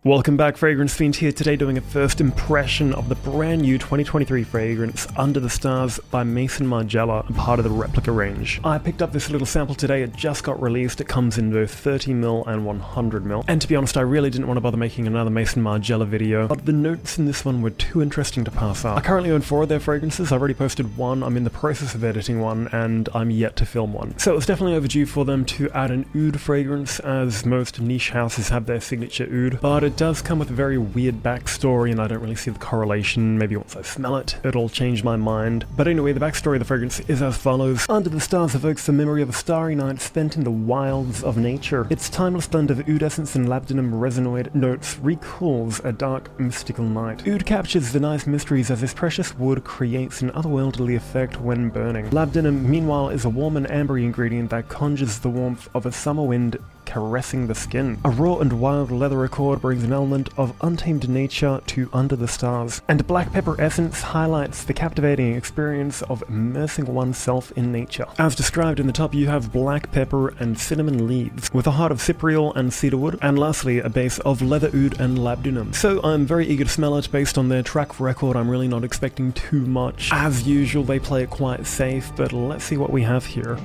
Welcome back, Fragrance Fiend here, today doing a first impression of the brand new 2023 fragrance Under the Stars by Maison Margiela, part of the Replica range. I picked up this little sample today, it just got released, it comes in both 30ml and 100ml, and to be honest I really didn't want to bother making another Maison Margiela video, but the notes in this one were too interesting to pass up. I currently own 4 of their fragrances, I've already posted one, I'm in the process of editing one, and I'm yet to film one. So it was definitely overdue for them to add an oud fragrance, as most niche houses have their signature oud, but it does come with a very weird backstory and I don't really see the correlation. Maybe once I smell it, it'll change my mind. But anyway, the backstory of the fragrance is as follows. Under the Stars evokes the memory of a starry night spent in the wilds of nature. Its timeless blend of oud essence and Labdanum resinoid notes recalls a dark, mystical night. Oud captures the night's mysteries as this precious wood creates an otherworldly effect when burning. Labdanum, meanwhile, is a warm and ambery ingredient that conjures the warmth of a summer wind caressing the skin. A raw and wild leather accord brings an element of untamed nature to Under the Stars, and black pepper essence highlights the captivating experience of immersing oneself in nature. As described in the top, you have black pepper and cinnamon leaves, with a heart of cypriol and cedarwood, and lastly a base of leather oud and labdanum. So I'm very eager to smell it. Based on their track record, I'm really not expecting too much. As usual, they play it quite safe, but let's see what we have here.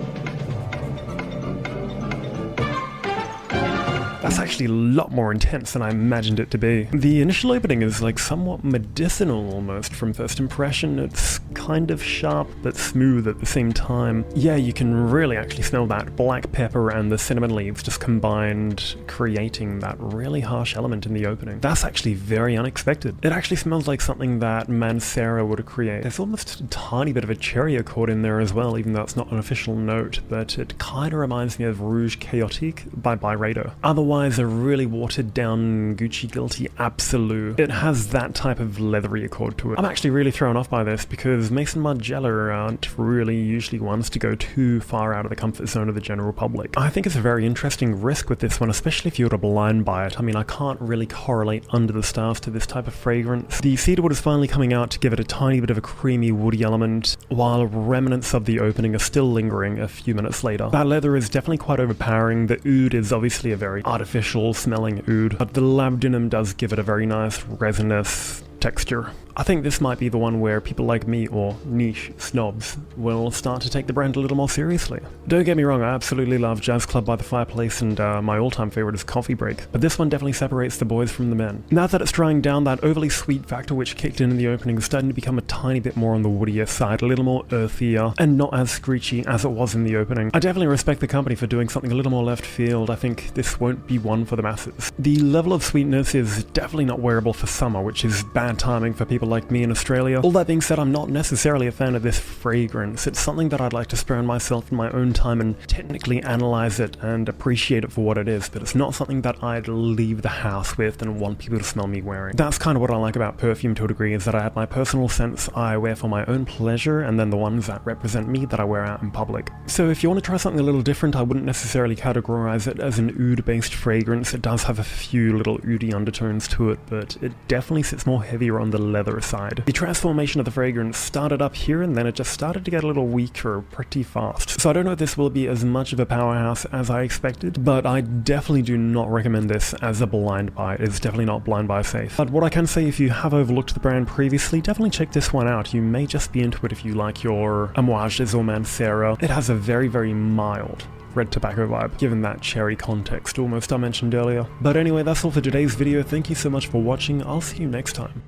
That's actually a lot more intense than I imagined it to be. The initial opening is like somewhat medicinal almost from first impression. It's kind of sharp but smooth at the same time. Yeah, you can really actually smell that black pepper and the cinnamon leaves just combined, creating that really harsh element in the opening. That's actually very unexpected. It actually smells like something that Mansera would create. There's almost a tiny bit of a cherry accord in there as well, even though it's not an official note, but it kind of reminds me of Rouge Chaotique by Byredo. Otherwise, a really watered down Gucci Guilty Absolute. It has that type of leathery accord to it. I'm actually really thrown off by this because Maison Margiela aren't really usually ones to go too far out of the comfort zone of the general public. I think it's a very interesting risk with this one, especially if you were to blind buy it. I mean, I can't really correlate Under the Stars to this type of fragrance. The cedarwood is finally coming out to give it a tiny bit of a creamy woody element, while remnants of the opening are still lingering a few minutes later. That leather is definitely quite overpowering. The oud is obviously a very artificial smelling oud, but the labdanum does give it a very nice resinous texture. I think this might be the one where people like me, or niche snobs, will start to take the brand a little more seriously. Don't get me wrong, I absolutely love Jazz Club by the Fireplace, and my all-time favorite is Coffee Break, but this one definitely separates the boys from the men. Now that it's drying down, that overly sweet factor which kicked in the opening is starting to become a tiny bit more on the woodier side, a little more earthier, and not as screechy as it was in the opening. I definitely respect the company for doing something a little more left field. I think this won't be one for the masses. The level of sweetness is definitely not wearable for summer, which is bad timing for people like me in Australia. All that being said, I'm not necessarily a fan of this fragrance. It's something that I'd like to spare on myself in my own time and technically analyze it and appreciate it for what it is, but it's not something that I'd leave the house with and want people to smell me wearing. That's kind of what I like about perfume to a degree, is that I have my personal scents I wear for my own pleasure, and then the ones that represent me that I wear out in public. So if you want to try something a little different, I wouldn't necessarily categorize it as an oud-based fragrance. It does have a few little oudy undertones to it, but it definitely sits more heavier on the leather side. The transformation of the fragrance started up here and then it just started to get a little weaker pretty fast. So I don't know if this will be as much of a powerhouse as I expected, but I definitely do not recommend this as a blind buy. It's definitely not blind buy safe. But what I can say, if you have overlooked the brand previously, definitely check this one out. You may just be into it if you like your Amouages or Mansera. It has a very, very mild red tobacco vibe, given that cherry context almost I mentioned earlier. But anyway, that's all for today's video. Thank you so much for watching. I'll see you next time.